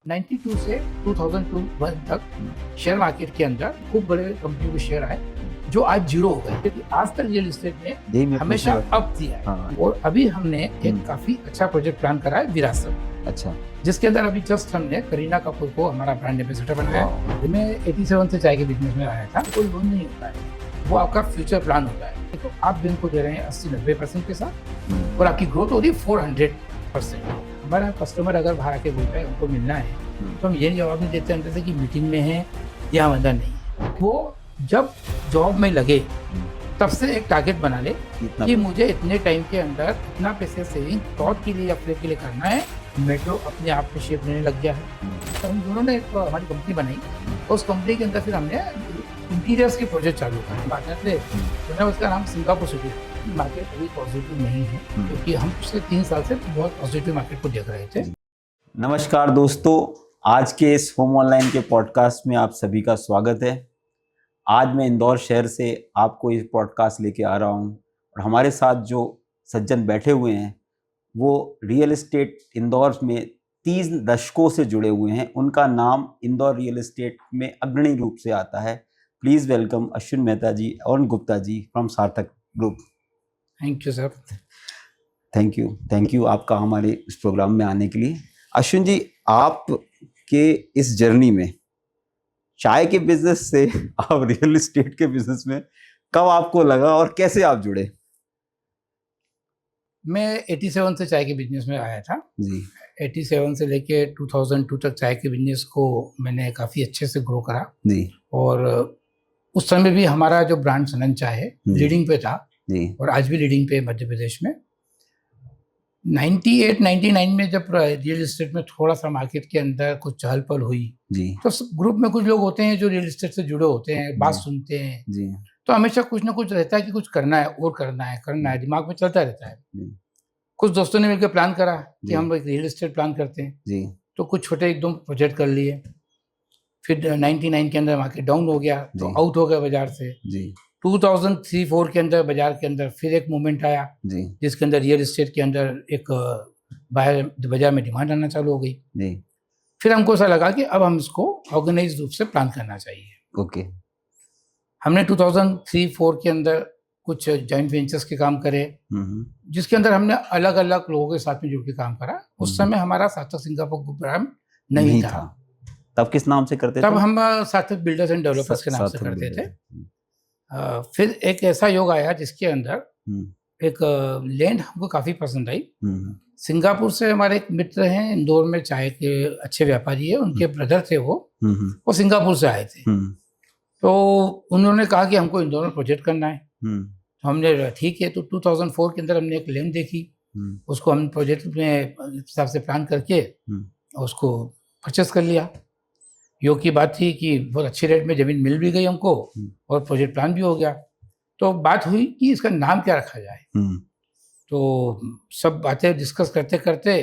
92 से 2001 तक share market के अंदर खूब बड़े कंपनी के शेयर आए जो आज जीरो हो गए, क्योंकि आज तक रियल एस्टेट ने हमेशा अप दिया है। हाँ। और अभी हमने एक काफी अच्छा प्रोजेक्ट प्लान करा है विरासत, अच्छा, जिसके अंदर अभी जस्ट हमने करीना कपूर को हमारा ब्रांड एम्बेसडर बनाया है। मैं 87 से चाय के बिजनेस में आया था। कोई लोन नहीं होता है, वो आपका फ्यूचर प्लान होता है। तो आप बैंक को दे रहे हैं 80-90% के साथ और आपकी ग्रोथ हो रही है 400%। हमारा कस्टमर अगर बाहर आके बोलता है उनको मिलना है, तो हम ये जवाब नहीं देते अंदर से कि मीटिंग में है या अंदर नहीं है। वो जब जॉब में लगे तब से एक टारगेट बना ले कि मुझे इतने टाइम के अंदर इतना पैसे सेविंग थॉट के लिए अपने के लिए करना है। मैं तो अपने आप को शेप लेने लग गया है। तो हम दोनों ने एक हमारी कंपनी बनाई। उस कंपनी के अंदर फिर हमने इंटीरियर्स के प्रोजेक्ट चालू किए पार्टनर से। तो उसका नाम सिंगापुर सिटी है। मार्केट अभी पॉजिटिव नहीं है, क्योंकि हम पिछले 3 साल से बहुत पॉजिटिव मार्केट को देख रहे थे। नमस्कार दोस्तों, आज के इस होम ऑनलाइन के पॉडकास्ट में आप सभी का स्वागत है। आज मैं इंदौर शहर से आपको ये पॉडकास्ट लेके आ रहा हूँ और हमारे साथ जो सज्जन बैठे हुए हैं वो रियल एस्टेट इंदौर में 30 दशकों से जुड़े हुए हैं। उनका नाम इंदौर रियल एस्टेट में अग्रणी रूप से आता है। प्लीज़ वेलकम अश्विन मेहता जी और गुप्ता जी फ्रॉम सार्थक group. Thank you sir. Thank you आपका हमारे इस प्रोग्राम में आने के लिए। अश्विन जी, आप के इस जर्नी में चाय के बिजनेस से आप रियल एस्टेट के बिजनेस में कब आपको लगा और कैसे आप जुड़े? मैं 87 से चाय के बिजनेस में आया था जी। 87 से लेके 2002 तक चाय के बिजनेस को मैंने काफ़ी अच्छे से ग्रो करा जी। और उस समय भी हमारा जो ब्रांड सनन चाय है लीडिंग पे था जी। और आज भी लीडिंग पे मध्य प्रदेश में। 98-99 में जब रियल एस्टेट में थोड़ा सा मार्केट के अंदर कुछ चहल पहल हुई जी। तो ग्रुप में कुछ लोग होते हैं जो रियल एस्टेट से जुड़े होते हैं, बात सुनते हैं जी। तो हमेशा कुछ ना कुछ रहता है कि कुछ करना है और करना है, दिमाग में चलता रहता है। कुछ दोस्तों ने मिलकर प्लान करा कि हम एक रियल एस्टेट प्लान करते हैं जी। तो कुछ छोटे एकदम प्रोजेक्ट कर लिए। फिर 99 के अंदर मार्केट डाउन हो गया तो आउट हो गया बाजार से। जी। 2003-04 के अंदर बाजार के अंदर फिर एक मूवमेंट आया जी। जिसके अंदर रियल एस्टेट के अंदर एक बाजार में डिमांड आना चालू हो गई। जी। फिर हमको ऐसा लगा कि अब हम इसको ऑर्गेनाइज रूप से प्लान करना चाहिए। ओके। हमने 2003-04 के अंदर कुछ जॉइंट वेंचर्स के काम करे, जिसके अंदर हमने अलग अलग लोगों के साथ में जुड़ के काम करा। उस समय हमारा सार्थक सिंगापुर ग्रुप ब्रांड नहीं था। तब किस नाम से करते थे? तब हम सार्थक बिल्डर्स एंड डेवलपर्स के नाम से करते थे। फिर एक ऐसा योग आया जिसके अंदर एक लैंड हमको काफी पसंद आई। सिंगापुर से हमारे एक मित्र हैं, इंदौर में चाय के अच्छे व्यापारी है, उनके ब्रदर थे वो सिंगापुर से आए थे। तो उन्होंने कहा कि हमको इंदौर में प्रोजेक्ट करना है। तो हमने ठीक है, तो 2004 के अंदर हमने एक लैंड देखी, उसको हम प्रोजेक्ट में हिसाब से प्लान करके उसको परचेस कर लिया। योग की बात थी कि बहुत अच्छे रेट में ज़मीन मिल भी गई हमको और प्रोजेक्ट प्लान भी हो गया। तो बात हुई कि इसका नाम क्या रखा जाए। तो सब बातें डिस्कस करते करते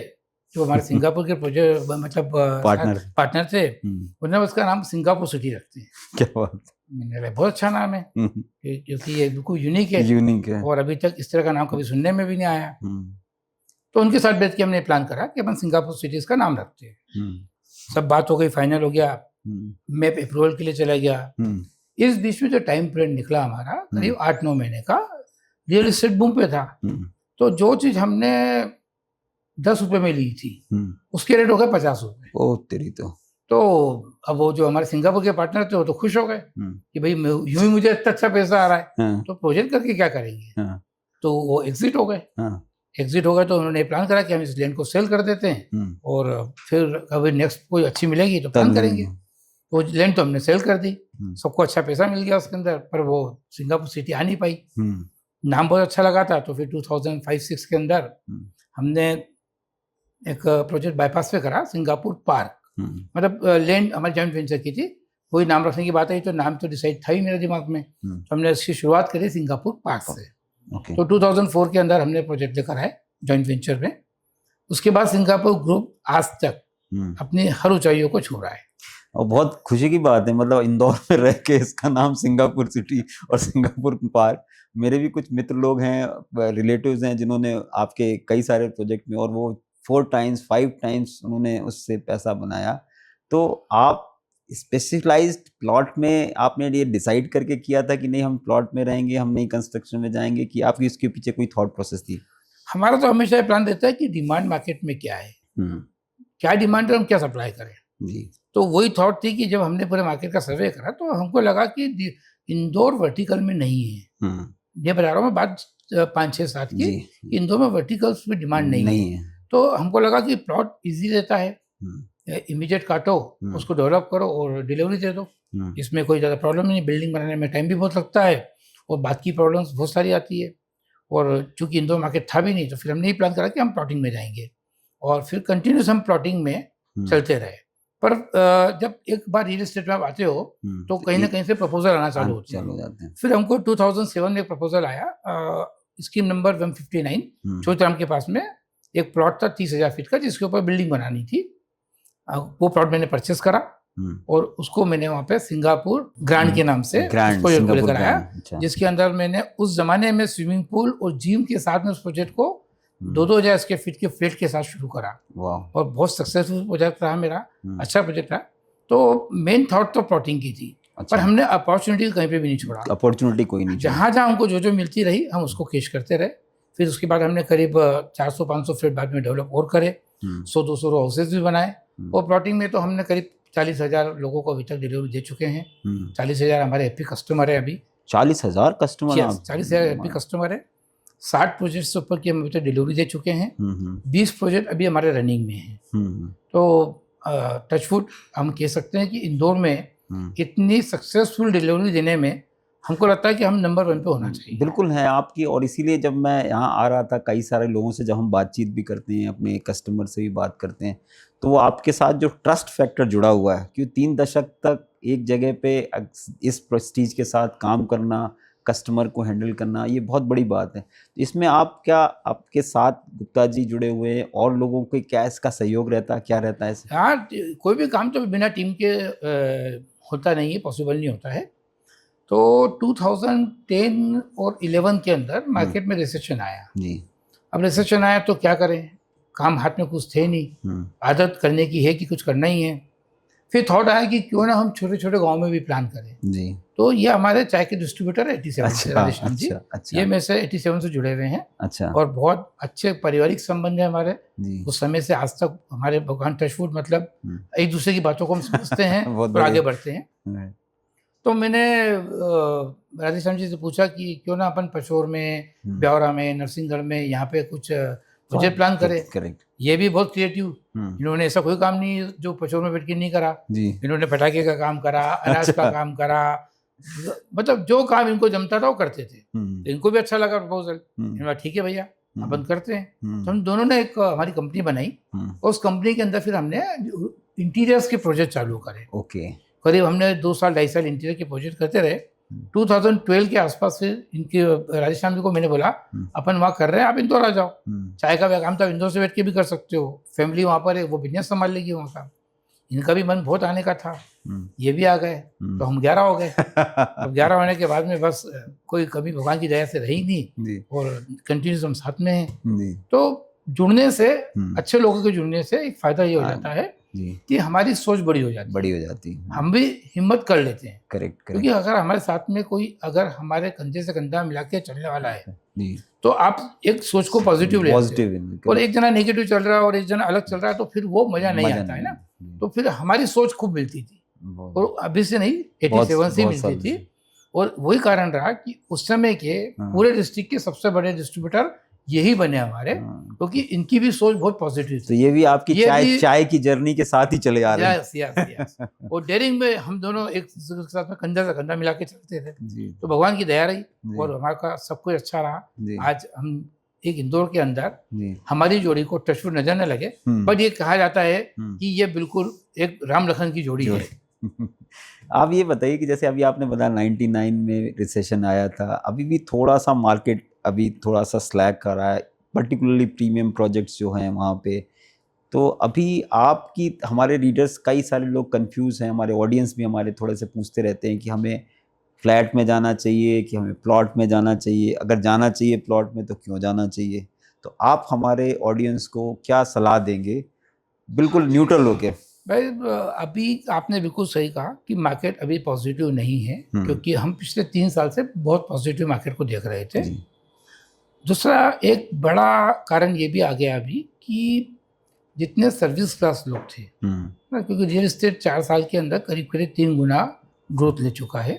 जो हमारे सिंगापुर के प्रोजेक्ट मतलब पार्टनर थे, उन्होंने उसका नाम सिंगापुर सिटी रखते हैं। क्या बात। मैंने बहुत अच्छा नाम है क्योंकि ये बिल्कुल यूनिक है और अभी तक इस तरह का नाम कभी सुनने में भी नहीं आया। तो उनके साथ बैठ के हमने प्लान करा कि अपन सिंगापुर सिटी इसका नाम रखते हैं। सब बात हो गई, फाइनल हो गया, मैप अप्रूवल के लिए चला गया। इस बीच में जो टाइम पीरियड निकला हमारा करीब 8-9 महीने का, रियल एस्टेट बूम पे था। तो जो चीज हमने 10 रुपए में ली थी उसके रेट हो गए 50 रुपए। ओ तेरी तो अब वो जो हमारे सिंगापुर के पार्टनर थे वो तो खुश हो गए कि भाई यूं ही मुझे इतना अच्छा पैसा आ रहा है तो प्रोजेक्ट करके क्या करेंगे। तो वो एग्जिट हो गए। तो उन्होंने प्लान करा कि हम इस लैंड को सेल कर देते हैं और फिर कभी नेक्स्ट कोई अच्छी मिलेगी तो प्लान करेंगे। वो लैंड तो हमने सेल कर दी, सबको अच्छा पैसा मिल गया उसके अंदर, पर वो सिंगापुर सिटी आ नहीं पाई। नाम बहुत अच्छा लगा था। तो फिर 2005-06 के अंदर हमने एक प्रोजेक्ट बाईपास पे करा, सिंगापुर पार्क। मतलब लैंड हमारी जॉइंट वेंचर की थी, कोई नाम रखने की बात आई तो नाम तो डिसाइड था ही मेरे दिमाग में। तो हमने इसकी शुरुआत करी सिंगापुर पार्क से। तो 2004 के अंदर हमने प्रोजेक्ट लेकर आए जॉइंट वेंचर में। उसके बाद सिंगापुर ग्रुप आज तक अपनी हर ऊंचाइयों को छू रहा है और बहुत खुशी की बात है। मतलब इंदौर में रह के इसका नाम सिंगापुर सिटी और सिंगापुर पार्क। मेरे भी कुछ मित्र लोग हैं, रिलेटिव्स हैं, जिन्होंने आपके कई सारे प्रोजेक्ट में और वो 4 टाइम्स 5 टाइम्स उन्होंने उससे पैसा बनाया। तो आप स्पेशलाइज्ड प्लॉट में आपने ये डिसाइड करके किया था कि नहीं हम प्लॉट में रहेंगे, हम नहीं कंस्ट्रक्शन में जाएंगे, कि आपकी इसके पीछे कोई थॉट प्रोसेस थी? हमारा तो हमेशा ये प्लान रहता है कि डिमांड मार्केट में क्या है, क्या डिमांड है, हम क्या सप्लाई करें जी। तो वही थॉट थी कि जब हमने पूरे मार्केट का सर्वे करा तो हमको लगा कि इंदौर वर्टिकल में नहीं है। ये बता रहा हूँ मैं बात 5-6-7 की, इंदौर में वर्टिकल्स में डिमांड नहीं है। तो हमको लगा कि प्लॉट इजी रहता है, इमीडिएट काटो, उसको डेवलप करो और डिलीवरी दे दो, इसमें कोई ज़्यादा प्रॉब्लम नहीं। बिल्डिंग बनाने में टाइम भी बहुत लगता है और बाकी प्रॉब्लम्स बहुत सारी आती है, और चूंकि इंदौर मार्केट था भी नहीं तो फिर हमने ये प्लान करा कि हम प्लॉटिंग में जाएंगे, और फिर कंटिन्यूस हम प्लॉटिंग में चलते रहे। पर जब एक बार रियल एस्टेट में आप आते हो तो कहीं ना कहीं से प्रपोजल आना चालू होते हैं। फिर हमको 2007 में एक प्रपोजल आया, स्कीम नंबर 159 चौथराम के पास में एक प्लॉट था 30,000 फीट का, जिसके ऊपर बिल्डिंग बनानी थी। वो प्लॉट मैंने परचेस करा और उसको मैंने वहाँ पे सिंगापुर ग्रांड के नाम से प्रोजेक्ट लेकर आया, जिसके अंदर मैंने उस जमाने में स्विमिंग पूल और जिम के साथ में उस प्रोजेक्ट को 2,000 स्क्वायर फीट के फ्लैट के साथ शुरू करा, और बहुत सक्सेसफुल प्रोजेक्ट रहा मेरा, अच्छा प्रोजेक्ट रहा। तो मेन थॉट तो प्लॉटिंग की थी, पर हमने अपॉर्चुनिटी कहीं पे भी नहीं छोड़ा। अपॉर्चुनिटी कोई नहीं, जहाँ जहाँ हमको जो मिलती रही हम उसको कैश करते रहे। फिर उसके बाद हमने करीब 400-500 फ्लैट बाद में डेवलप और करे, 100-200 हाउसेज भी बनाए, और प्लॉटिंग में तो हमने करीब 40,000 लोगों को अभी तक डिलीवरी दे चुके हैं। 40,000 हमारे हैप्पी कस्टमर है अभी। 40,000 कस्टमर? 40,000 हैप्पी कस्टमर है। 60 प्रोजेक्ट से ऊपर की हम अभी तक डिलीवरी दे चुके हैं। 20 प्रोजेक्ट अभी हमारे रनिंग में हैं। तो टचवुड हम कह सकते हैं कि इंदौर में इतनी सक्सेसफुल डिलीवरी देने में हमको लगता है कि हम नंबर 1 पे होना चाहिए। बिल्कुल है आपकी, और इसीलिए जब मैं यहाँ आ रहा था, कई सारे लोगों से जब हम बातचीत भी करते हैं, अपने कस्टमर से भी बात करते हैं, तो वो आपके साथ जो ट्रस्ट फैक्टर जुड़ा हुआ है, क्यों 3 दशक तक एक जगह पे इस प्रेस्टीज के साथ काम करना, कस्टमर को हैंडल करना, ये बहुत बड़ी बात है। इसमें आप क्या, आपके साथ गुप्ता जी जुड़े हुए हैं और लोगों के क्या इसका सहयोग रहता है, क्या रहता है? हाँ, कोई भी काम तो बिना टीम के होता नहीं है, पॉसिबल नहीं होता है। तो 2010 और 11 के अंदर मार्केट में रिसेशन आया जी। अब रिसेशन आया तो क्या करें, काम हाथ में कुछ थे नहीं, आदत करने की है कि कुछ करना ही है। फिर थॉट आया कि क्यों ना हम छोटे छोटे गांव में भी प्लान करें जी। तो ये हमारे चाय के डिस्ट्रीब्यूटर है 87 से, राधेश्याम जी। ये मेरे से 87 से जुड़े हुए हैं। अच्छा। और बहुत अच्छे पारिवारिक संबंध है हमारे उस समय से आज तक। हमारे भगवान टचवुड, मतलब एक दूसरे की बातों को हम समझते हैं और आगे बढ़ते हैं। तो मैंने राधेश्याम जी से पूछा कि क्यों ना अपन पचोर में, ब्यौरा में, नरसिंहगढ़ में यहाँ पे कुछ प्रोजेक्ट प्लान करें। करेक्ट। ये भी बहुत क्रिएटिव, इन्होंने ऐसा कोई काम नहीं जो पचोर में बैठ के नहीं करा जी। इन्होंने पटाखे का काम करा, अनाज का काम करा, मतलब जो काम इनको जमता था वो करते थे। तो इनको भी अच्छा लगा प्रपोजल, इन्होंने ठीक है भैया अपन करते हैं। तो हम दोनों ने एक हमारी कंपनी बनाई, और उस कंपनी के अंदर फिर हमने इंटीरियर्स के प्रोजेक्ट चालू करे। ओके। करीब हमने 2 साल 2.5 साल इंटीरियर के प्रोजेक्ट करते रहे। 2012 के आसपास फिर इनके राधेश्याम जी को मैंने बोला अपन वहाँ कर रहे हैं, आप इंदौर आ जाओ, चाय का काम तो इंदौर से बैठ के भी कर सकते हो, फैमिली वहाँ पर है, वो बिजनेस संभाल लेगी वहाँ का। इनका भी मन बहुत आने का था, ये भी आ गए, तो हम 11 हो गए। अब 11 होने के बाद में बस कोई कभी भगवान की दया से रही नहीं, और कंटिन्यूस हम साथ में हैं। तो जुड़ने से, अच्छे लोगों के जुड़ने से एक फायदा ये हो जाता है कि हमारी सोच बड़ी हो जाती है, हम भी हिम्मत कर लेते हैं। करेक्ट। क्योंकि अगर हमारे साथ में कोई, अगर हमारे कंधे से कंधा मिला के चलने वाला है तो आप एक सोच को पॉजिटिव ले आते हैं, और एक जना नेगेटिव चल रहा है और एक जना अलग चल रहा है, तो फिर वो मजा नहीं आता है ना। तो फिर हमारी सोच खूब मिलती थी, और अभी से नहीं 87 से मिलती थी, और वही कारण रहा कि उस समय के पूरे डिस्ट्रिक्ट के सबसे बड़े डिस्ट्रीब्यूटर यही बने हमारे, क्योंकि इनकी भी सोच बहुत पॉजिटिव थी। तो ये भी आपकी चाय की जर्नी के साथ ही चले आ रहे हैं। यस। और डेयरिंग में हम दोनों एक दूसरे के साथ में कंधा से कंधा मिला के चलते थे, तो भगवान की दया रही और हमारा सब कुछ अच्छा रहा। आज हम एक इंदौर के अंदर हमारी जोड़ी को टचवुड नजर न लगे, बट ये कहा जाता है कि ये बिल्कुल एक राम लखन की जोड़ी है। आप ये बताइए कि जैसे अभी आपने बताया 99 में रिसेशन आया था, अभी भी थोड़ा सा मार्केट अभी थोड़ा सा स्लैग कर रहा है, पर्टिकुलरली प्रीमियम प्रोजेक्ट्स जो हैं वहाँ पे। तो अभी आपकी, हमारे रीडर्स कई सारे लोग कंफ्यूज हैं, हमारे ऑडियंस भी हमारे थोड़े से पूछते रहते हैं कि हमें फ्लैट में जाना चाहिए कि हमें प्लॉट में जाना चाहिए, अगर जाना चाहिए प्लॉट में तो क्यों जाना चाहिए। तो आप हमारे ऑडियंस को क्या सलाह देंगे, बिल्कुल न्यूट्रल होके? भाई अभी आपने बिल्कुल सही कहा कि मार्केट अभी पॉजिटिव नहीं है, क्योंकि हम पिछले 3 साल से बहुत पॉजिटिव मार्केट को देख रहे थे। दूसरा एक बड़ा कारण ये भी आ गया अभी कि जितने सर्विस क्लास लोग थे ना, क्योंकि रियल एस्टेट 4 साल के अंदर करीब करीब 3 गुना ग्रोथ ले चुका है।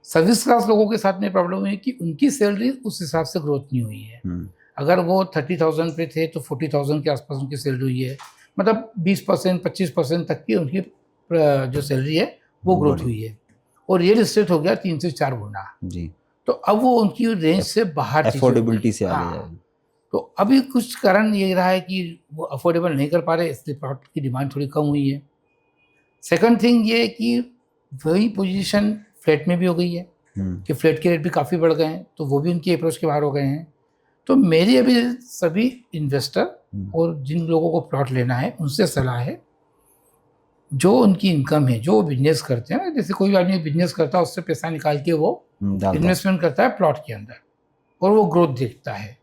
सर्विस क्लास लोगों के साथ में प्रॉब्लम हुई कि उनकी सैलरी उस हिसाब से ग्रोथ नहीं हुई है। अगर वो 30,000 पे थे तो 40,000 के आसपास उनकी सैलरी हुई है, मतलब 20% 25% तक की उनकी जो सैलरी है वो ग्रोथ हुई है। और रियल एस्टेट हो गया 3 से 4 गुना जी। तो अब वो उनकी रेंज से बाहर, अफोर्डेबिलिटी से आ गया। तो अभी कुछ कारण ये रहा है कि वो अफोर्डेबल नहीं कर पा रहे, इसलिए प्लॉट की डिमांड थोड़ी कम हुई है। सेकंड थिंग ये कि वही पोजीशन फ्लैट में भी हो गई है कि फ्लैट के रेट भी काफ़ी बढ़ गए हैं, तो वो भी उनकी अप्रोच के बाहर हो गए हैं। तो मेरी अभी सभी इन्वेस्टर और जिन लोगों को प्लॉट लेना है उनसे सलाह है, जो उनकी इनकम है, जो बिजनेस करते हैं, जैसे कोई आदमी बिजनेस करता है उससे पैसा निकाल के वो इन्वेस्टमेंट करता है प्लॉट के अंदर और वो ग्रोथ देखता है,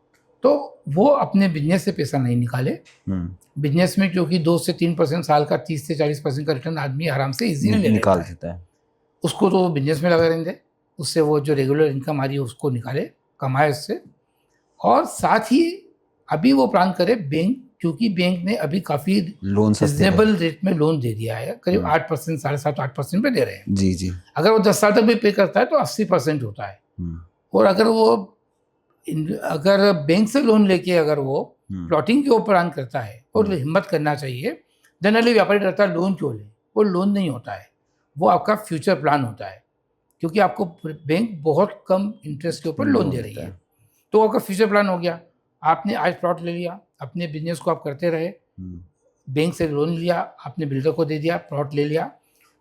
तो वो अपने बिजनेस से पैसा नहीं निकाले। बिजनेस में क्योंकि 2 से 3% साल का 30 से 40% का रिटर्न आदमी आराम से इजीली निकाल देता है, उसको तो बिजनेस में लगा रहेंगे दे, उससे वो जो रेगुलर इनकम आ रही है उसको निकाले, कमाए उससे। और साथ ही अभी वो प्लान करे बैंक, क्योंकि बैंक ने अभी काफ़ी लोन रिजनेबल रेट में लोन दे दिया है, करीब 8%, 7.5-8% पे दे रहे हैं जी जी। अगर वो 10 साल तक भी पे करता है तो 80% होता है। और अगर बैंक से लोन लेके अगर वो प्लॉटिंग के ऊपर प्लान करता है, और हिम्मत करना चाहिए। जनरली व्यापारी डरता है लोन क्यों ले, वो लोन नहीं होता है, वो आपका फ्यूचर प्लान होता है, क्योंकि आपको बैंक बहुत कम इंटरेस्ट के ऊपर लोन दे रही है। तो आपका फ्यूचर प्लान हो गया, आपने आज प्लॉट ले लिया, अपने बिजनेस को आप करते रहे, बैंक से लोन लिया, आपने बिल्डर को दे दिया, प्लॉट ले लिया,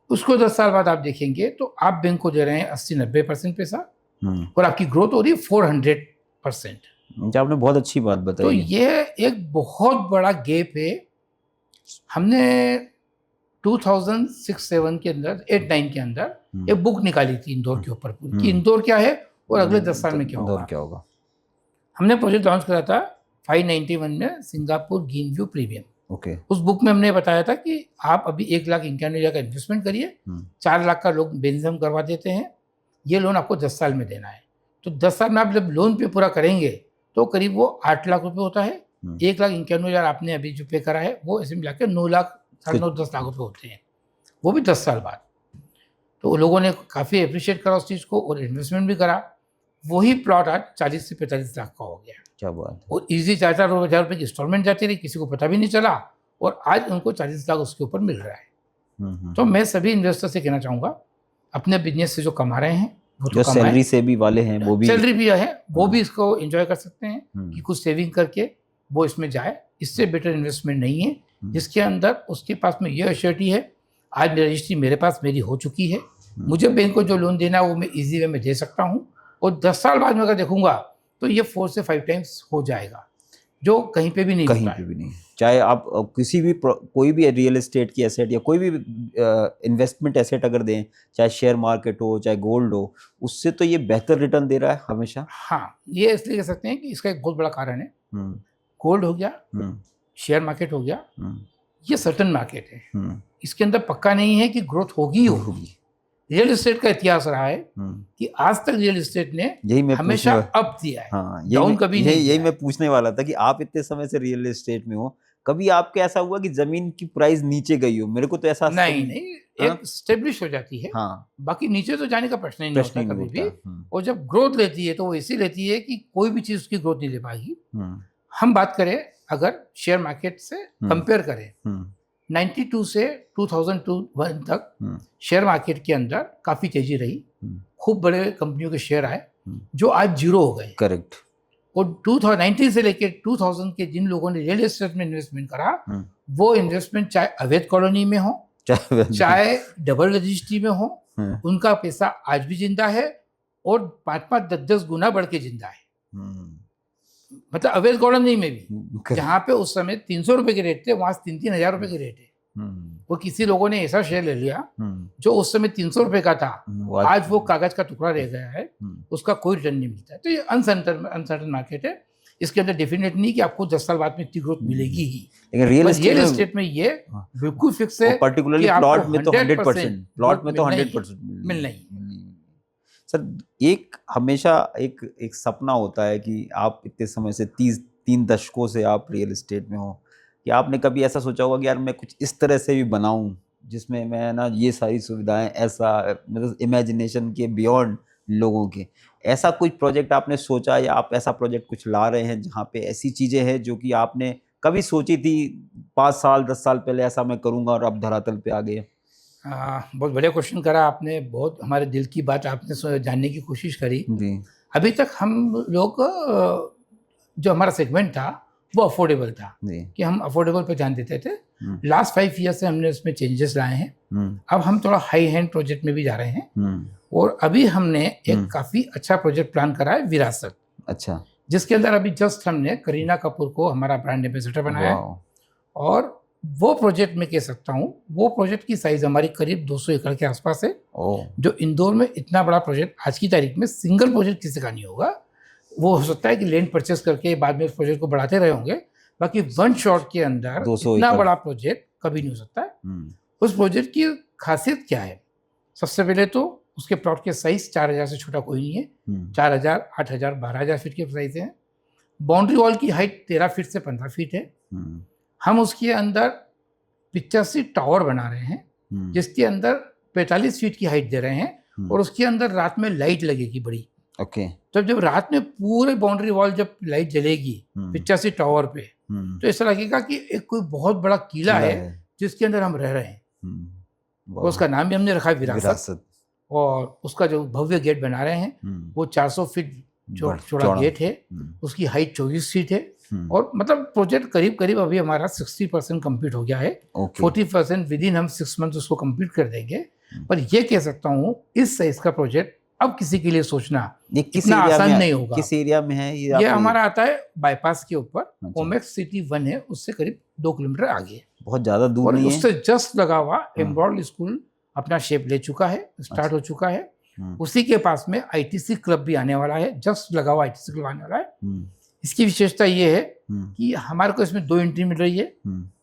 उसको 10 साल बाद आप देखेंगे तो आप बैंक को दे रहे हैं 80-90% पैसा, और आपकी ग्रोथ हो रही है 400%। आपने बहुत अच्छी बात बताई। तो ये एक बहुत बड़ा गैप है। हमने 2006-7 के अंदर 8-9 के अंदर एक बुक निकाली थी इंदौर के ऊपर कि इंदौर क्या है और अगले 10 साल में क्या होगा। हमने प्रोजेक्ट लॉन्च करा था 591 में सिंगापुर ग्रीन व्यू प्रीमियम। उस बुक में हमने बताया था कि आप अभी 1,91,000 का इन्वेस्टमेंट करिए, 4 लाख का लोन बेनिज़म करवा देते हैं, ये लोन आपको 10 साल में देना है। तो 10 साल में आप जब लोन पे पूरा करेंगे तो करीब वो 8 लाख रुपए होता है। 1,91,000 आपने अभी जो पे करा है वो ऐसे मिला के 9 लाख 9.5-10 लाख रुपए होते हैं, वो भी 10 साल बाद। तो लोगों ने काफ़ी अप्रिशिएट करा उस चीज़ को और इन्वेस्टमेंट भी करा। वही प्लॉट आज 40 से 45 लाख का हो गया। क्या बात। और ईजी 4,000 रुपये की इंस्टॉलमेंट जाती रही, किसी को पता भी नहीं चला, और आज उनको 40 लाख उसके ऊपर मिल रहा है। तो मैं सभी इन्वेस्टर से कहना चाहूँगा, अपने बिजनेस से जो कमा रहे हैं वो जो सैलरी से भी वाले हैं वो भी, सैलरी भी है वो भी इसको एंजॉय कर सकते हैं कि कुछ सेविंग करके वो इसमें जाए। इससे बेटर इन्वेस्टमेंट नहीं है, जिसके अंदर उसके पास में ये एश्योरिटी है, आज मेरी रजिस्ट्री मेरे पास मेरी हो चुकी है, मुझे बैंक को जो लोन देना है वो मैं ईजी वे में दे सकता हूँ, और 10 साल बाद में अगर देखूंगा तो ये 4 से 5 टाइम्स हो जाएगा, जो कहीं पे भी नहीं कहीं पे भी नहीं। चाहे आप किसी भी कोई भी रियल एस्टेट की एसेट या कोई भी इन्वेस्टमेंट एसेट अगर दें, चाहे शेयर मार्केट हो चाहे गोल्ड हो, उससे तो ये बेहतर रिटर्न दे रहा है हमेशा। हाँ, ये इसलिए कह सकते हैं कि इसका एक बहुत बड़ा कारण है, गोल्ड हो गया, शेयर मार्केट हो गया, ये सर्टन मार्केट है, इसके अंदर पक्का नहीं है कि ग्रोथ होगी ही होगी। रियल एस्टेट का इतिहास रहा है कि आज तक रियल एस्टेट ने हमेशा अप दिया है, डाउन कभी नहीं। यही मैं पूछने वाला था कि आप इतने समय से रियल एस्टेट में हो, कभी आपके ऐसा हुआ कि जमीन की प्राइस नीचे गई हो? मेरे को तो ऐसा नहीं, एक स्टेब्लिश हो जाती है, बाकी नीचे तो जाने का प्रश्न ही नहीं होता कभी भी। और जब ग्रोथ लेती है तो वो इसी लेती है कि कोई भी चीज उसकी ग्रोथ नहीं ले पाएगी। हम बात करें अगर शेयर मार्केट से कंपेयर करें, 92 से 2001 तक शेयर मार्केट के अंदर काफी तेजी रही, खूब बड़े कंपनियों के शेयर आए जो आज जीरो हो गए। करेक्ट। और 2019 से लेकर 2000 के जिन लोगों ने रियल एस्टेट में इन्वेस्टमेंट करा, वो इन्वेस्टमेंट चाहे अवैध कॉलोनी में हो चाहे डबल रजिस्ट्री में हो, उनका पैसा आज भी जिंदा है और 5-5, 10-10 गुना बढ़ के जिंदा है। मतलब अवैध कॉलोनी में भी, जहाँ पे उस समय 300 रुपए के रेट थे, वहां 3-3 हजार रुपए के रेट है। वो किसी लोगों ने ऐसा शेयर ले लिया जो उस समय 300 रुपए का था, आज वो कागज का टुकड़ा रह गया है, उसका कोई रिटर्न नहीं मिलता है। तो ये अनसर्टन मार्केट है। इसके अंदर डेफिनेट नहीं कि आपको 10 साल बाद में इतनी ग्रोथ मिलेगी ही, लेकिन रियल एस्टेट में ये बिल्कुल फिक्स है, पर्टिकुलरली प्लॉट में तो 100%, प्लॉट में तो 100% मिलना ही। सर एक हमेशा एक सपना होता है कि आप इतने समय से 3 दशकों से आप रियल एस्टेट में हो, कि आपने कभी ऐसा सोचा होगा कि यार मैं कुछ इस तरह से भी बनाऊं जिसमें मैं ना ये सारी सुविधाएं, ऐसा मतलब इमेजिनेशन के बियॉन्ड लोगों के, ऐसा कोई प्रोजेक्ट आपने सोचा या आप ऐसा प्रोजेक्ट कुछ ला रहे हैं जहाँ पे ऐसी चीज़ें हैं जो कि आपने कभी सोची थी 5 साल 10 साल पहले ऐसा मैं करूँगा और अब धरातल पे आ गए? बहुत बढ़िया क्वेश्चन करा आपने, बहुत हमारे दिल की बात आपने जानने की कोशिश करी जी। अभी तक हम लोग जो हमारा सेगमेंट था वो अफोर्डेबल था कि हम अफोर्डेबल पे ध्यान देते थे। लास्ट 5 ईयर से हमने उसमें चेंजेस लाए हैं। अब हम थोड़ा हाई हैंड प्रोजेक्ट में भी जा रहे हैं और अभी हमने एक काफ़ी अच्छा प्रोजेक्ट प्लान करा है, विरासत। अच्छा। जिसके अंदर अभी जस्ट हमने करीना कपूर को हमारा ब्रांड एम्बेसडर बनाया है और वो प्रोजेक्ट में कह सकता हूँ वो प्रोजेक्ट की साइज हमारी करीब 200 एकड़ के आसपास है। जो इंदौर में इतना बड़ा प्रोजेक्ट आज की तारीख में सिंगल प्रोजेक्ट किसी का नहीं होगा। वो हो सकता है कि लैंड परचेस करके बाद में इस प्रोजेक्ट को बढ़ाते रहे होंगे, बाकी वन शॉट के अंदर इतना बड़ा प्रोजेक्ट कभी नहीं हो सकता है। उस प्रोजेक्ट की खासियत क्या है? सबसे पहले तो उसके प्लॉट के साइज 4000 से छोटा कोई नहीं है। 4000, 8000, 12000 फीट के साइज हैं। बाउंड्री वॉल की हाइट 13 फीट से 15 फीट है। हम उसके अंदर 85 टावर बना रहे हैं जिसके अंदर 45 फीट की हाइट दे रहे हैं और उसके अंदर रात में लाइट लगेगी बड़ी। ओके। तो जब रात में पूरे बाउंड्री वॉल जब लाइट जलेगी 85 टावर पे तो ऐसा लगेगा कि एक कोई बहुत बड़ा किला है जिसके अंदर हम रह रहे हैं। उसका नाम भी हमने रखा है विरासत। और उसका जो भव्य गेट बना रहे हैं वो 400 फीट चौड़ा गेट है। उसकी हाइट 24 फीट है और मतलब प्रोजेक्ट करीब करीब अभी हमारा 60% कंप्लीट हो गया है। 40% विद इन हम 6 मंथ उसको कंप्लीट कर देंगे। पर ये कह सकता हूँ इस साइज का प्रोजेक्ट अब किसी के लिए सोचना इतना आसान नहीं होगा। किस एरिया में है ये हमारा आता है बाईपास के ऊपर, ओमेक्स सिटी 1 है, उससे करीब 2 किलोमीटर आगे, बहुत ज्यादा दूर नहीं है। उससे जस्ट लगा हुआ एम्ब्रॉयडरी स्कूल अपना शेप ले चुका है, स्टार्ट हो चुका है। उसी के पास में आईटीसी क्लब भी आने वाला है, जस्ट लगा हुआ आईटीसी क्लब आने वाला है। इसकी विशेषता ये है कि हमारे को इसमें 2 एंट्री मिल रही है।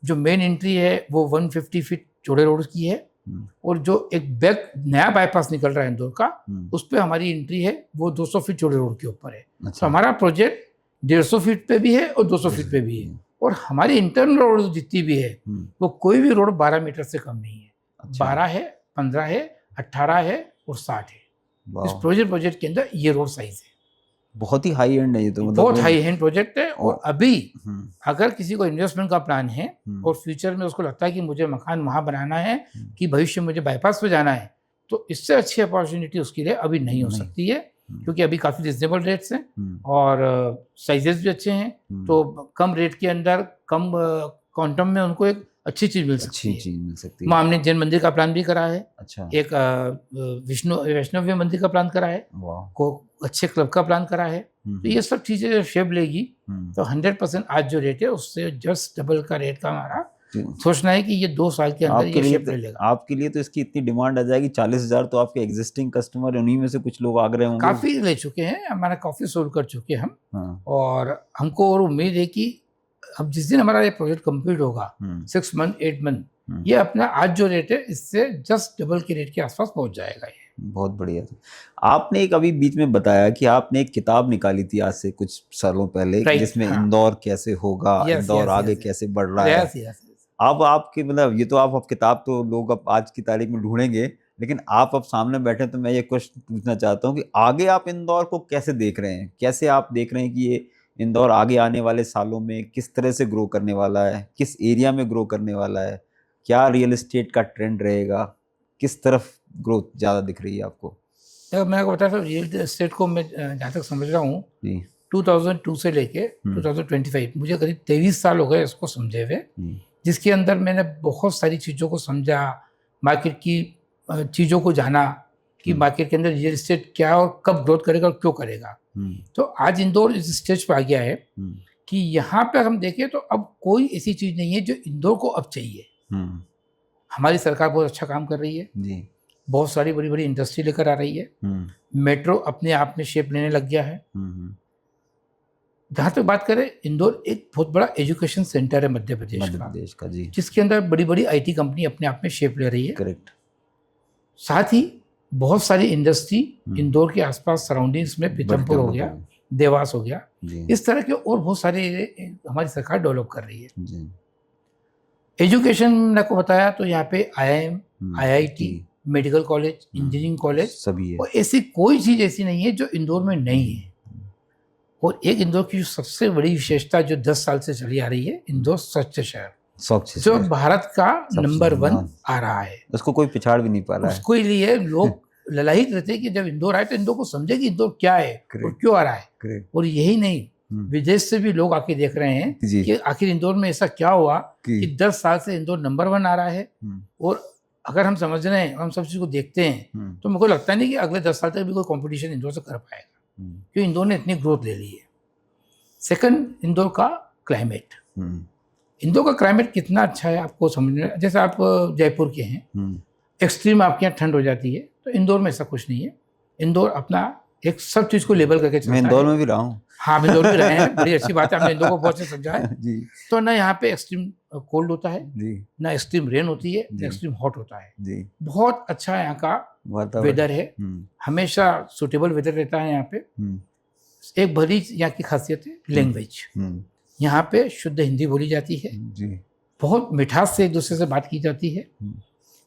जो मेन एंट्री है वो 150 फीट चौड़े रोड की है और जो एक बैक नया बाईपास निकल रहा है इंदौर का उस पर हमारी एंट्री है वो 200 फीट चौड़े रोड के ऊपर है। तो हमारा प्रोजेक्ट 150 फीट पे भी है और 200 फीट पे भी है और हमारी इंटरनल रोड जितनी भी है वो कोई भी रोड 12 मीटर से कम नहीं है। 12 है, 15 है, 18 है और 60 है। इस प्रोजेक्ट के अंदर ये रोड साइज है। बहुत ही हाई एंड है ये तो, मतलब बहुत हाई एंड प्रोजेक्ट है। और अभी अगर किसी को इन्वेस्टमेंट का प्लान है और फ्यूचर में उसको लगता है कि मुझे मकान वहां बनाना है कि भविष्य में मुझे बाईपास पे जाना है तो इससे अच्छी अपॉर्चुनिटी उसके लिए अभी नहीं हो सकती है क्योंकि अभी काफ़ी रिजनेबल रेट्स हैं और साइजेस भी अच्छे हैं। तो कम रेट के अंदर कम क्वांटम में उनको एक अच्छी चीज मिल सकती है। हमने जैन मंदिर का प्लान भी करा है। अच्छा। एक वैष्णव मंदिर का प्लान करा है, को अच्छे क्लब का प्लान करा है। तो ये सब चीजें जब शेप लेगी तो 100% आज जो रेट है उससे जस्ट डबल का रेट का हमारा सोचना है कि ये 2 साल के अंदर ये शेप ले लेगा। आपके लिए तो इसकी इतनी डिमांड आ जाएगी 40,000 तो आपके एग्जिस्टिंग कस्टमर उन्हीं में से कुछ लोग आ गए होंगे। काफी ले चुके हैं, हमारा काफी सोल्व कर चुके हैं हम। और हमको और उम्मीद है कि अब जिस दिन हमारा ये प्रोजेक्ट कंप्लीट होगा 6 मंथ 8 मंथ ये अपना आज जो रेट है इससे जस्ट डबल के रेट के आसपास पहुंच जाएगा। ये बहुत बढ़िया। आपने एक अभी बीच में बताया कि आपने एक किताब निकाली थी आज से कुछ सालों पहले जिसमें इंदौर कैसे होगा, इंदौर आगे कैसे बढ़ रहा है। अब आपके मतलब ये तो आप किताब तो लोग अब आज की तारीख में ढूंढेंगे, लेकिन आप अब सामने बैठे तो मैं ये क्वेश्चन पूछना चाहता हूँ कि आगे आप इंदौर को कैसे देख रहे हैं, कैसे आप देख रहे हैं कि ये इंदौर आगे आने वाले सालों में किस तरह से ग्रो करने वाला है, किस एरिया में ग्रो करने वाला है, क्या रियल एस्टेट का ट्रेंड रहेगा, किस तरफ ग्रोथ ज़्यादा दिख रही है आपको? मैं आपको बता रहा हूँ रियल एस्टेट को मैं जहाँ तक समझ रहा हूँ 2002 से लेके 2025 मुझे करीब 23 साल हो गए इसको समझे हुए, जिसके अंदर मैंने बहुत सारी चीज़ों को समझा, मार्केट की चीज़ों को जाना कि मार्केट के अंदर रियल एस्टेट क्या और कब ग्रोथ करेगा और क्यों करेगा। तो आज इंदौर इस स्टेज पर आ गया है कि यहाँ पे हम देखें तो अब कोई ऐसी चीज़ नहीं है जो इंदौर को अब चाहिए। हमारी सरकार बहुत अच्छा काम कर रही है जी। बहुत सारी बड़ी बड़ी इंडस्ट्री लेकर आ रही है। मेट्रो अपने आप में शेप लेने लग गया है। जहाँ तक बात करें, इंदौर एक बहुत बड़ा एजुकेशन सेंटर है मध्य प्रदेश का जी, जिसके अंदर बड़ी बड़ी आईटी कंपनी अपने आप में शेप ले रही है। करेक्ट। साथ ही बहुत सारी इंडस्ट्री इंदौर के आसपास सराउंडिंग्स में, पीथमपुर हो गया, देवास हो गया, इस तरह के और बहुत सारे हमारी सरकार डेवलप कर रही है। एजुकेशन मैंने आपको बताया तो यहाँ पे IIM, IIT, medical college, engineering college सभी है, और ऐसी कोई चीज ऐसी नहीं है जो इंदौर में नहीं है। और एक इंदौर की जो सबसे बड़ी विशेषता जो 10 साल से चली आ रही है, इंदौर स्वच्छ शहर, जो भारत का नंबर 1 आ रहा है, उसको कोई पिछाड़ भी नहीं पा रहा है। उसको लिए लोग ललायित रहते हैं कि जब इंदौर आए तो इंदौर को समझे कि इंदौर क्या है और क्यों आ रहा है। और यही नहीं, विदेश से भी लोग आके देख रहे हैं कि आखिर इंदौर में ऐसा क्या हुआ कि 10 साल से इंदौर नंबर 1 आ रहा है। और अगर हम समझ रहे हैं, हम सब चीज को देखते हैं, तो मेरे को लगता नहीं कि अगले 10 साल तक भी कोई कंपटीशन इंदौर से कर पाएगा, क्योंकि इंदौर ने इतनी ग्रोथ ले ली है। सेकंड, इंदौर का क्लाइमेट। इंदौर का क्लाइमेट कितना अच्छा है आपको समझना, जैसे आप जयपुर के हैं, एक्सट्रीम आपके यहाँ ठंड हो जाती है, तो इंदौर में ऐसा कुछ नहीं है। इंदौर अपना एक सब चीज को लेबल करके चलता है। मैं इंदौर में भी रहा हूँ। हाँ, इंदौर में रहे हैं, बड़ी अच्छी बात है, हमने इंदौर को बहुत से समझा है जी। तो ना यहाँ पे एक्सट्रीम कोल्ड होता है जी, ना एक्सट्रीम रेन होती है, ना एक्सट्रीम हॉट होता है जी। बहुत अच्छा यहाँ का वेदर है, हमेशा सुटेबल वेदर रहता है यहाँ पे। एक बड़ी यहाँ की खासियत है लैंग्वेज, यहाँ पे शुद्ध हिंदी बोली जाती है जी। बहुत मिठास से एक दूसरे से बात की जाती है।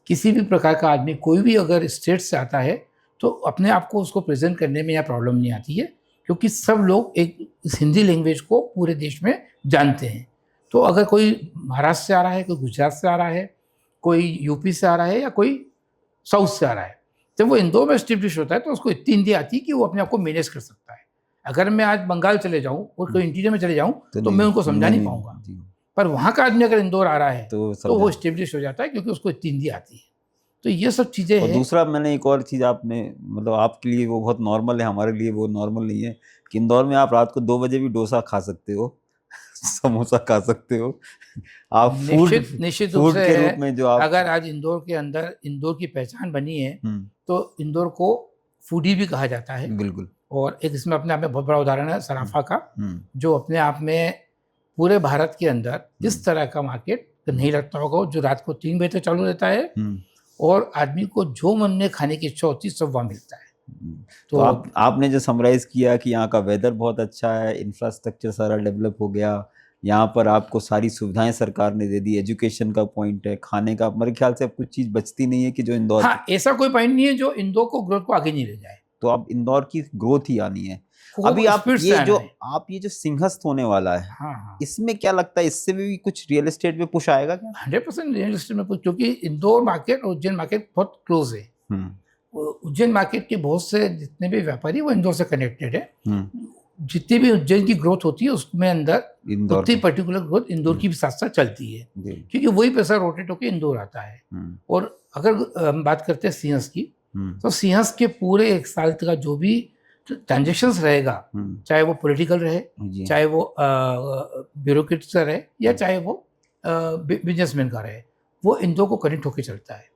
किसी भी प्रकार का आदमी कोई भी अगर स्टेट से आता है तो अपने आप को उसको प्रेजेंट करने में यहाँ प्रॉब्लम नहीं आती है, क्योंकि सब लोग एक इस हिंदी लैंग्वेज को पूरे देश में जानते हैं। तो अगर कोई महाराष्ट्र से आ रहा है, कोई गुजरात से आ रहा है, कोई यूपी से आ रहा है या कोई साउथ से आ रहा है, जब वो इंदौर में एस्टेब्लिश होता है तो उसको इतनी हिंदी आती है कि वो अपने आप को मैनेज कर सकता है। अगर मैं आज बंगाल चले जाऊँ और कोई इंटीरियर में चले जाऊँ तो मैं उनको समझा नहीं पाऊंगा, पर वहाँ का आदमी अगर इंदौर आ रहा है तो वो एस्टेब्लिश हो जाता है, क्योंकि उसको इतनी हिंदी आती है। तो ये सब चीज़ें हैं। दूसरा, मैंने एक और चीज़ आपने, मतलब आपके लिए वो बहुत नॉर्मल है, हमारे लिए वो नॉर्मल नहीं है कि इंदौर में आप रात को 2 बजे भी डोसा खा सकते हो, समोसा खा सकते हो। आप निश्चित रूप से के रूप में जो आप, अगर आज इंदौर के अंदर इंदौर की पहचान बनी है तो इंदौर को फूडी भी कहा जाता है। बिल्कुल। और एक इसमें अपने आप में बहुत बड़ा उदाहरण है सराफा का, जो अपने आप में पूरे भारत के अंदर इस तरह का मार्केट नहीं लगता होगा, जो रात को 3 बजे तक चालू रहता है और आदमी को जो मन में खाने की इच्छा होती है सब वहाँ मिलता है। तो आपने जो समराइज किया कि यहाँ का वेदर बहुत अच्छा है, इंफ्रास्ट्रक्चर सारा डेवलप हो गया, यहाँ पर आपको सारी सुविधाएं सरकार ने दे दी, एजुकेशन का पॉइंट है, खाने का, मेरे ख्याल से अब कुछ चीज़ बचती नहीं है कि जो इंदौर, हाँ, ऐसा कोई पॉइंट नहीं है जो इंदौर को ग्रोथ को आगे नहीं ले जाए। तो अब इंदौर की ग्रोथ ही आनी है। अभी आप ये जो सिंहस्थ होने वाला है, हाँ, इसमें क्या लगता है, इससे भी कुछ रियल एस्टेट में पुश आएगा क्या? 100% रियल एस्टेट में पुश, क्योंकि इंदौर मार्केट और उज्जैन मार्केट बहुत क्लोज है। उज्जैन मार्केट के बहुत से जितने भी व्यापारी वो इंदौर से कनेक्टेड है। जितनी भी उज्जैन की ग्रोथ होती है उसमें अंदर उतनी पर्टिकुलर ग्रोथ इंदौर की भी साथ साथ चलती है, क्योंकि वही पैसा रोटेट होकर इंदौर आता है। और अगर हम बात करते हैं सिंहस्थ की, तो सिंहस्थ के पूरे 1 साल का जो भी ट्रांजेक्शंस रहेगा, चाहे वो पॉलिटिकल रहे, चाहे वो ब्यूरोक्रेट का रहे, या चाहे वो बिजनेसमैन का रहे, वो इंदौर को कनेक्ट होकर चलता है।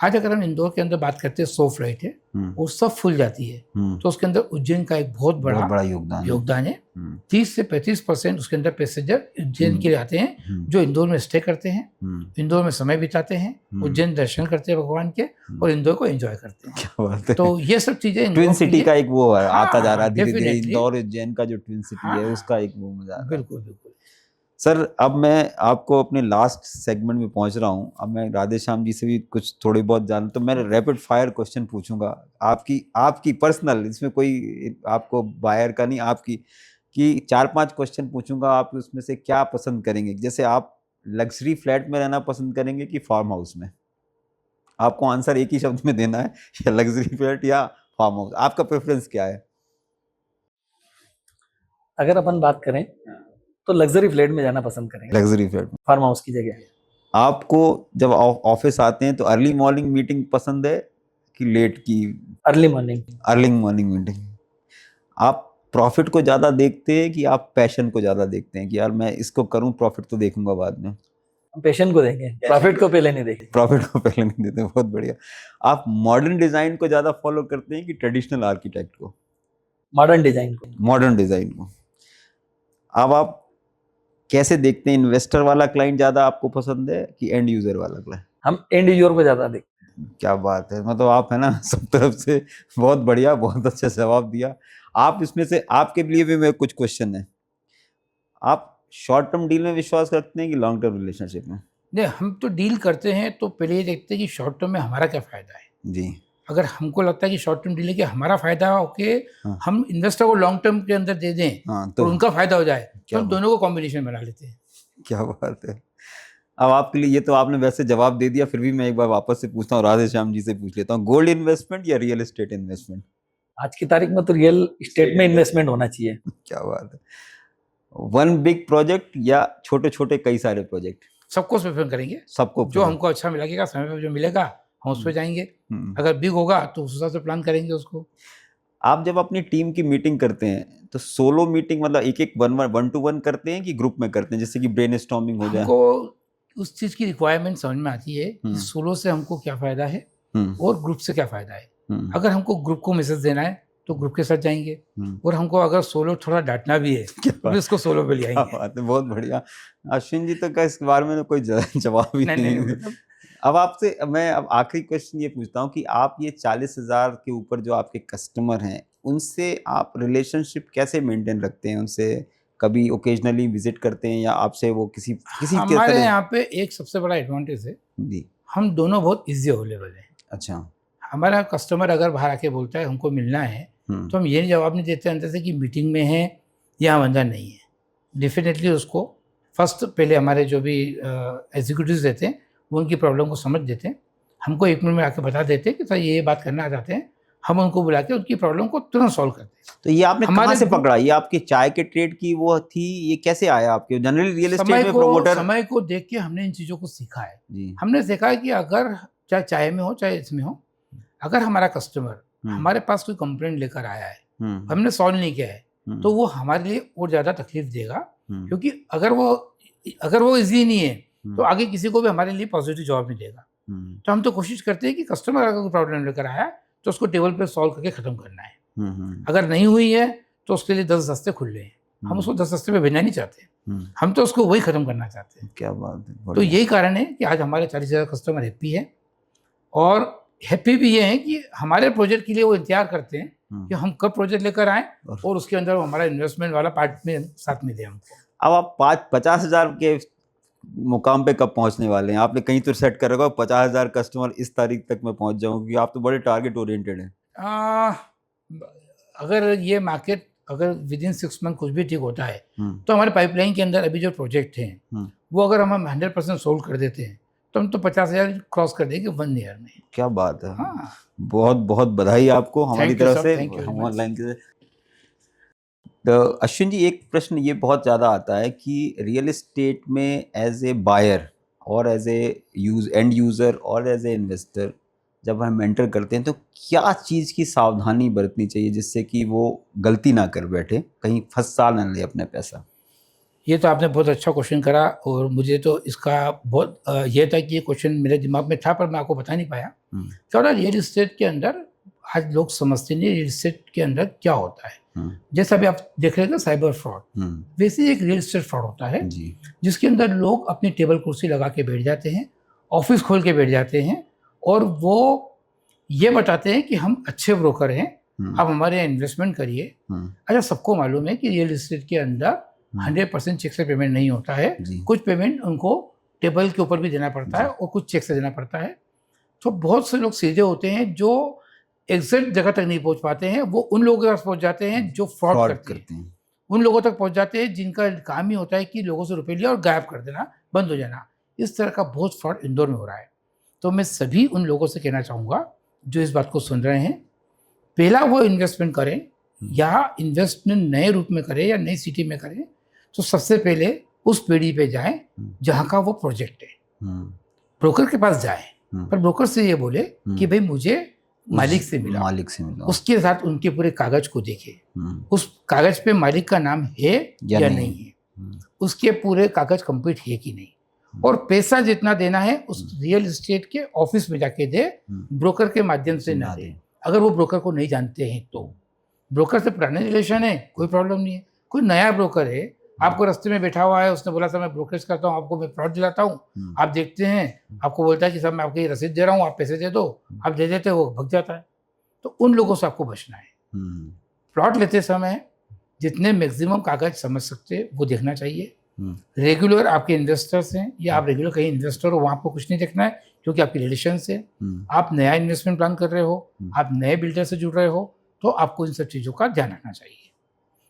आज अगर हम इंदौर के अंदर बात करते हैं 100 फ्लाइट है, वो सब फुल जाती है, तो उसके अंदर उज्जैन का एक बहुत बड़ा योगदान है। 30 से 35% उसके अंदर पैसेंजर उज्जैन के लिए आते हैं, जो इंदौर में स्टे करते हैं, इंदौर में समय बिताते हैं, उज्जैन दर्शन करते हैं भगवान के, और इंदौर को एंजॉय करते हैं। क्या बात है। तो ये सब चीजें ट्विन सिटी का एक वो आता जा रहा है धीरे-धीरे, इंदौर उज्जैन का जो ट्विन सिटी है उसका एक वो मजा। बिल्कुल। सर, अब मैं आपको अपने लास्ट सेगमेंट में पहुंच रहा हूं। अब मैं राधेश्याम जी से भी कुछ थोड़ी बहुत जान, तो मैं रैपिड फायर क्वेश्चन पूछूंगा आपकी पर्सनल, इसमें कोई आपको बायर का नहीं, आपकी, कि 4-5 क्वेश्चन पूछूंगा, आप उसमें से क्या पसंद करेंगे। जैसे आप लग्जरी फ्लैट में रहना पसंद करेंगे कि फार्म हाउस में? आपको आंसर एक ही शब्द में देना है, या लग्जरी फ्लैट या फार्म हाउस, आपका प्रेफरेंस क्या है? अगर अपन बात करें तो लग्जरी फ्लैट में जाना पसंद करेंगे, लग्जरी फ्लैट में, फार्म हाउस की जगह। आपको जब ऑफिस आते हैं तो अर्ली मॉर्निंग मीटिंग पसंद है कि लेट की? Early morning meeting. आप प्रॉफिट को ज्यादा देखते हैं कि आप पैशन को ज्यादा देखते हैं कि यार मैं इसको करूं, प्रॉफिट तो देखूंगा बाद में? पैशन को देंगे, प्रॉफिट को पहले नहीं देंगे। प्रॉफिट को पहले नहीं देते, बहुत बढ़िया। आप मॉडर्न डिजाइन को ज्यादा फॉलो करते हैं कि ट्रेडिशनल आर्किटेक्ट को? मॉडर्न डिजाइन को। अब आप कैसे देखते हैं, इन्वेस्टर वाला क्लाइंट ज़्यादा आपको पसंद है कि एंड यूज़र वाला क्लाइंट? हम एंड यूजर को ज्यादा देखते हैं। क्या बात है, मतलब आप है ना सब तरफ से बहुत बढ़िया, बहुत अच्छा जवाब दिया। आप इसमें से, आपके लिए भी मेरे कुछ क्वेश्चन है। आप शॉर्ट टर्म डील में विश्वास रखते हैं कि लॉन्ग टर्म रिलेशनशिप में? नहीं, हम तो डील करते हैं तो पहले ये देखते हैं कि शॉर्ट टर्म में हमारा क्या फ़ायदा है। जी। अगर हमको लगता है कि शॉर्ट टर्म डील है कि हमारा फ़ायदा होके हाँ। हम इन्वेस्टर को लॉन्ग टर्म के अंदर दे दें हाँ, और उनका फ़ायदा हो जाए, तो क्या हम बात। दोनों को कॉम्बिनेशन बना लेते हैं। क्या बात है। अब आपके लिए, ये तो आपने वैसे जवाब दे दिया, फिर भी मैं एक बार वापस से पूछता हूँ, राधे श्याम जी से पूछ लेता हूँ, गोल्ड इन्वेस्टमेंट या रियल एस्टेट इन्वेस्टमेंट? आज की तारीख में तो रियल एस्टेट में इन्वेस्टमेंट होना चाहिए। क्या बात है। वन बिग प्रोजेक्ट या छोटे छोटे कई सारे प्रोजेक्ट? सबको प्रेफर करेंगे, सबको जो हमको अच्छा लगेगा, समय पे जो मिलेगा हम उस पर जाएंगे। अगर बिग होगा तो उस हिसाब से प्लान करेंगे उसको। आप जब अपनी टीम की मीटिंग करते हैं तो सोलो मीटिंग मतलब एक वन टू वन करते हैं कि ग्रुप में करते हैं, जैसे कि ब्रेनस्टॉर्मिंग हो जाए? हमको उस चीज़ की रिक्वायरमेंट समझ में आती है कि सोलो से हमको क्या फ़ायदा है और ग्रुप से क्या फ़ायदा है। अगर हमको ग्रुप को मैसेज देना है तो ग्रुप के साथ जाएंगे, और हमको अगर सोलो थोड़ा डांटना भी है तो भी इसको सोलो पे ले आएंगे। बात है, बहुत बढ़िया। अश्विन जी तो का इस बारे में तो कोई जवाब ही नहीं। मतलब अब आपसे मैं अब आखिरी क्वेश्चन ये पूछता हूँ कि आप ये 40,000 के ऊपर जो आपके कस्टमर हैं, उनसे आप रिलेशनशिप कैसे मेंटेन रखते हैं? उनसे कभी ओकेजनली विजिट करते हैं या आपसे वो किसी किसी के हमारे तरह? यहाँ पे एक सबसे बड़ा एडवांटेज है, जी। हम दोनों बहुत इजी अवेलेबल हैं। अच्छा। हमारा कस्टमर अगर बाहर आके बोलता है हमको मिलना है, तो हम ये जवाब नहीं देते अंदर से कि मीटिंग में है या अंदर नहीं है। डेफिनेटली उसको फर्स्ट पहले हमारे जो भी एग्जीक्यूटिव्स रहते हैं वो उनकी प्रॉब्लम को समझ देते हैं, हमको 1 मिनट में आके बता देते हैं कि सर ये बात करना चाहते हैं, हम उनको बुला के उनकी प्रॉब्लम को तुरंत सॉल्व करते हैं। तो ये आपने कहाँ हमारे से ग्रुप- पकड़ा? ये आपके चाय के ट्रेड की वो थी, ये कैसे आया आपके? जनरली रियल एस्टेट में प्रोमोटर। समय को देख के हमने इन चीज़ों को सीखा है। जी। हमने देखा है कि अगर चाहे चाय में हो चाहे इसमें हो, अगर हमारा कस्टमर हमारे पास कोई कंप्लेंट लेकर आया है, हमने सॉल्व नहीं किया है, तो वो हमारे लिए और ज़्यादा तकलीफ देगा, क्योंकि अगर वो इजी नहीं है तो आगे किसी को भी हमारे लिए पॉजिटिव जवाब नहीं देगा। तो हम तो कोशिश करते हैं कि कस्टमर अगर कोई प्रॉब्लम लेकर आया है तो उसको टेबल पे सॉल्व करके ख़त्म करना है। अगर नहीं हुई है तो उसके लिए 10 रास्ते खुले हैं, हम उसको 10 रास्ते पे भेजना नहीं चाहते, हम तो उसको वही ख़त्म करना चाहते हैं। क्या बात है। तो यही कारण है कि आज हमारे 40,000 कस्टमर हैप्पी है, और हैप्पी भी ये है कि हमारे प्रोजेक्ट के लिए वो इंतजार करते हैं कि हम कब प्रोजेक्ट लेकर आएँ और उसके अंदर हमारा इन्वेस्टमेंट वाला पार्ट में साथ में दें हमको। अब आप 50,000 के मुकाम पे कब पहुंचने वाले हैं? आपने कहीं तो सेट कर रखा 50,000 कस्टमर इस तारीख तक मैं पहुंच जाऊं, क्योंकि आप तो बड़े टारगेट ओरिएंटेड हैं। अगर ये मार्केट अगर विद इन 6 मंथ कुछ भी ठीक होता है तो हमारे पाइपलाइन के अंदर अभी जो प्रोजेक्ट हैं वो अगर हम 100% सोल्व कर देते हैं तो हम तो 50,000 क्रॉस कर देंगे 1 ईयर में। क्या बात है। हाँ। बहुत बहुत बधाई आपको हमारी Thank you, तरफ sir. से, Thank you very हम much. ऑनलाइन के। तो अश्विन जी, एक प्रश्न ये बहुत ज़्यादा आता है कि रियल एस्टेट में एज ए बायर और एज ए एंड यूज़र और एज ए इन्वेस्टर जब हम एंटर करते हैं तो क्या चीज़ की सावधानी बरतनी चाहिए जिससे कि वो गलती ना कर बैठे, कहीं फंसा ना ले अपने पैसा? ये तो आपने बहुत अच्छा क्वेश्चन करा, और मुझे तो इसका बहुत ये था कि ये क्वेश्चन मेरे दिमाग में था पर मैं आपको बता नहीं पाया। क्या होता है रियल इस्टेट के अंदर, आज लोग समझते नहीं रियल इस्टेट के अंदर क्या होता है। जैसे अभी आप देख रहे थे साइबर फ्रॉड, वैसे एक रियल इस्टेट फ्रॉड होता है जिसके अंदर लोग अपनी टेबल कुर्सी लगा के बैठ जाते हैं, ऑफिस खोल के बैठ जाते हैं, और वो ये बताते हैं कि हम अच्छे ब्रोकर हैं, आप हमारे यहाँ इन्वेस्टमेंट करिए। अच्छा, सबको मालूम है कि रियल इस्टेट के अंदर 100% चेक से पेमेंट नहीं होता है, कुछ पेमेंट उनको टेबल के ऊपर भी देना पड़ता है और कुछ चेक से देना पड़ता है। तो बहुत से लोग सीधे होते हैं जो एग्जैक्ट जगह तक नहीं पहुंच पाते हैं, वो उन लोगों के पास पहुंच जाते हैं जो फ्रॉड करते हैं। उन लोगों तक पहुंच जाते हैं जिनका काम ही होता है कि लोगों से रुपये लिया और गायब कर देना, बंद हो जाना। इस तरह का बहुत फ्रॉड इंदौर में हो रहा है। तो मैं सभी उन लोगों से कहना चाहूँगा जो इस बात को सुन रहे हैं, पहला वो इन्वेस्टमेंट करें या इन्वेस्टमेंट नए रूप में करें या नई सिटी में करें, तो सबसे पहले उस पीढ़ी पे जाएं जहाँ का वो प्रोजेक्ट है। ब्रोकर के पास जाएं, पर ब्रोकर से ये बोले कि भाई मुझे मालिक से मिला, उसके साथ उनके पूरे कागज को देखे, उस कागज पे मालिक का नाम है या नहीं है, उसके पूरे कागज कंप्लीट है कि नहीं, और पैसा जितना देना है उस रियल एस्टेट के ऑफिस में जाके दे, ब्रोकर के माध्यम से ना दे। अगर वो ब्रोकर को नहीं जानते हैं तो ब्रोकर से पुराने रिलेशन है कोई प्रॉब्लम नहीं है, कोई नया ब्रोकर है आपको रास्ते में बैठा हुआ है, उसने बोला सर मैं ब्रोकरेज करता हूँ, आपको मैं प्लॉट दिलाता हूँ, आप देखते हैं, आपको बोलता है कि सर मैं आपको ये रसीद दे रहा हूँ, आप पैसे दे दो, आप दे देते, वो भग जाता है। तो उन लोगों से आपको बचना है। प्लॉट लेते समय जितने मैक्सिमम कागज समझ सकते वो देखना चाहिए। रेगुलर आपके इन्वेस्टर्स हैं या आप रेगुलर कहीं इन्वेस्टर हो, वहाँ आपको कुछ नहीं देखना है, क्योंकि आपकी रिलेशन से आप नया इन्वेस्टमेंट प्लान कर रहे हो, आप नए बिल्डर से जुड़ रहे हो, तो आपको इन सब चीज़ों का ध्यान रखना चाहिए।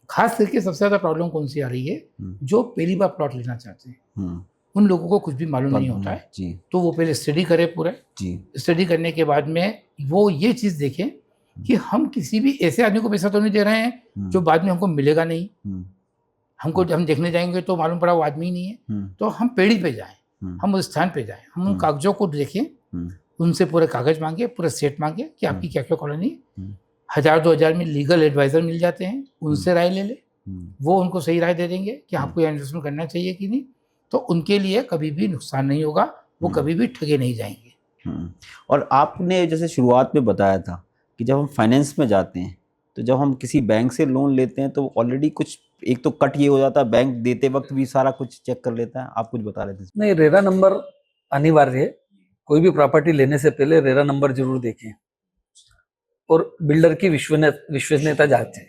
खास करके सबसे ज़्यादा प्रॉब्लम कौन सी आ रही है, जो पहली बार प्लॉट लेना चाहते हैं, उन लोगों को कुछ भी मालूम नहीं होता है जी। तो वो पहले स्टडी करें पूरे जी। स्टडी करने के बाद में वो ये चीज़ देखें कि हम किसी भी ऐसे आदमी को पैसा तो नहीं दे रहे हैं जो बाद में हमको मिलेगा नहीं, हमको हम देखने जाएंगे तो मालूम पड़ा वो आदमी ही नहीं है। तो हम पेड़ी पे जाएं, हम उस स्थान पे जाएं, हम उन कागजों को देखें, उनसे पूरे कागज मांगे, पूरे सेट मांगे कि आपकी क्या क्या कॉलोनी, 1000-2000 में लीगल एडवाइजर मिल जाते हैं, उनसे राय ले ले, वो उनको सही राय दे देंगे कि आपको यह इन्वेस्टमेंट करना चाहिए कि नहीं। तो उनके लिए कभी भी नुकसान नहीं होगा, वो कभी भी ठगे नहीं जाएंगे। और आपने जैसे शुरुआत में बताया था कि जब हम फाइनेंस में जाते हैं तो जब हम किसी बैंक से लोन लेते हैं तो ऑलरेडी कुछ एक तो कट ये हो जाता है, बैंक देते वक्त भी सारा कुछ चेक कर लेता है। आप कुछ बता रहे थे? नहीं, रेरा नंबर अनिवार्य है। कोई भी प्रॉपर्टी लेने से पहले रेरा नंबर जरूर देखें और बिल्डर की विश्वसनीयता जांचें।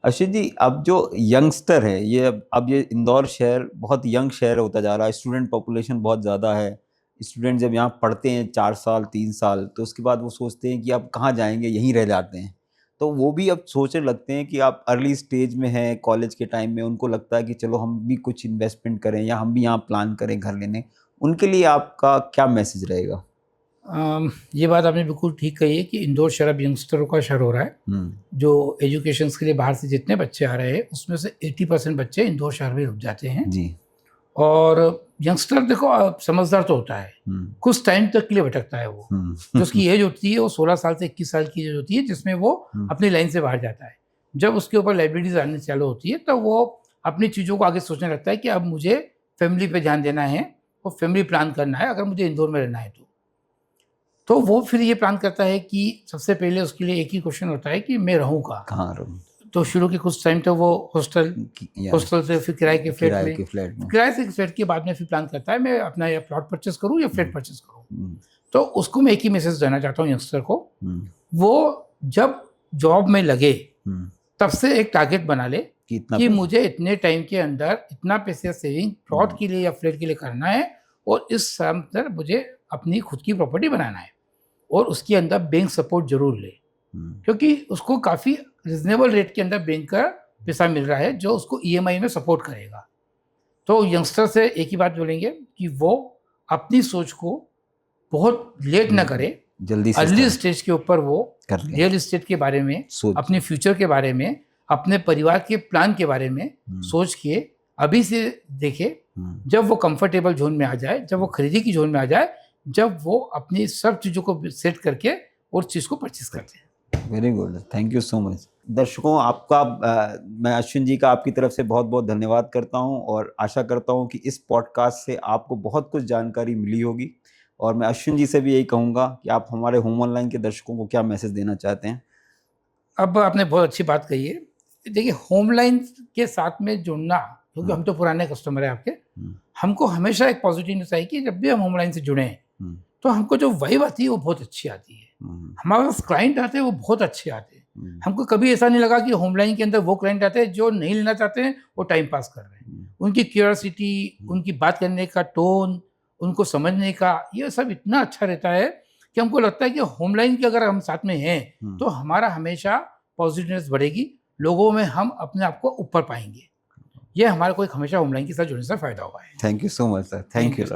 अश्विन जी, अब जो यंगस्टर है ये अब ये इंदौर शहर बहुत यंग शहर होता जा रहा है, स्टूडेंट पॉपुलेशन बहुत ज़्यादा है। स्टूडेंट जब यहाँ पढ़ते हैं 4 साल 3 साल तो उसके बाद वो सोचते हैं कि अब कहाँ जाएंगे, यहीं रह जाते हैं। तो वो भी अब सोचने लगते हैं कि आप अर्ली स्टेज में हैं, कॉलेज के टाइम में उनको लगता है कि चलो हम भी कुछ इन्वेस्टमेंट करें या हम भी यहाँ प्लान करें घर लेने। उनके लिए आपका क्या मैसेज रहेगा? ये बात आपने बिल्कुल ठीक कही है कि इंदौर शहर अब यंगस्टरों का शहर हो रहा है। जो एजुकेशन के लिए बाहर से जितने बच्चे आ रहे हैं उसमें से 80% बच्चे इंदौर शहर में रुक जाते हैं जी। और यंगस्टर देखो समझदार तो होता है, कुछ टाइम तक के लिए भटकता है वो जो उसकी एज होती है वो 16 साल से 21 साल की एज होती है, जिसमें वो अपनी लाइन से बाहर जाता है। जब उसके ऊपर लाइबिलिटीज आने चालू होती है तो वो अपनी चीज़ों को आगे सोचने लगता है कि अब मुझे फैमिली पे ध्यान देना है और फैमिली प्लान करना है, अगर मुझे इंदौर में रहना है तो वो फिर ये प्लान करता है कि सबसे पहले उसके लिए एक ही क्वेश्चन होता है कि मैं रहूँ कहाँ रहूँ। तो शुरू के कुछ टाइम तो वो हॉस्टल से फिर किराए के फ्लैट में किराए से फ्लैट के बाद में फिर प्लान करता है मैं अपना या प्लॉट परचेस करूँ या फ्लैट परचेस करूँ। तो उसको मैं एक ही मैसेज देना चाहता हूँ यंगस्टर को, वो जब जॉब में लगे तब से एक टारगेट बना ले कि मुझे इतने टाइम के अंदर इतना पैसे सेविंग प्लॉट के लिए या फ्लैट के लिए करना है और इस समय तक मुझे अपनी खुद की प्रॉपर्टी बनाना है, और उसके अंदर बैंक सपोर्ट जरूर ले, क्योंकि उसको काफ़ी रिजनेबल रेट के अंदर बैंक का पैसा मिल रहा है जो उसको ईएमआई में सपोर्ट करेगा। तो यंगस्टर से एक ही बात बोलेंगे कि वो अपनी सोच को बहुत लेट ना करे, जल्दी से अर्ली स्टेज के ऊपर वो रियल एस्टेट के बारे में, अपने फ्यूचर के बारे में, अपने परिवार के प्लान के बारे में सोच के अभी से देखे। जब वो कंफर्टेबल जोन में आ जाए, जब वो खरीदी की जोन में आ जाए, जब वो अपनी सब चीज़ों को सेट करके और चीज़ को परचेस करते हैं। Very good, thank you so much. दर्शकों, आपका मैं अश्विन जी का आपकी तरफ से बहुत बहुत धन्यवाद करता हूं और आशा करता हूं कि इस पॉडकास्ट से आपको बहुत कुछ जानकारी मिली होगी। और मैं अश्विन जी से भी यही कहूँगा कि आप हमारे होम ऑनलाइन के दर्शकों को क्या मैसेज देना चाहते हैं? अब आपने बहुत अच्छी बात कही है। देखिए, होमलाइन के साथ में जुड़ना, क्योंकि हम तो पुराने कस्टमर हैं आपके, हमको हमेशा एक पॉजिटिवनेस आई कि जब भी हम होमलाइन से जुड़े तो हमको जो वाइब आती है वो बहुत अच्छी आती है। हमारे पास क्लाइंट आते हैं वो बहुत अच्छे आते हैं। हमको कभी ऐसा नहीं लगा कि होमलाइन के अंदर वो क्लाइंट आते हैं जो नहीं लेना चाहते हैं, वो टाइम पास कर रहे हैं। उनकी क्यूरियोसिटी, उनकी बात करने का टोन, उनको समझने का, ये सब इतना अच्छा रहता है कि हमको लगता है कि होमलाइन के अगर हम साथ में हैं तो हमारा हमेशा पॉजिटिवनेस बढ़ेगी, लोगों में हम अपने आप को ऊपर पाएंगे। ये हमारे को एक हमेशा होमलाइन के साथ जुड़ने से फायदा हुआ है। Thank you so much sir, thank you.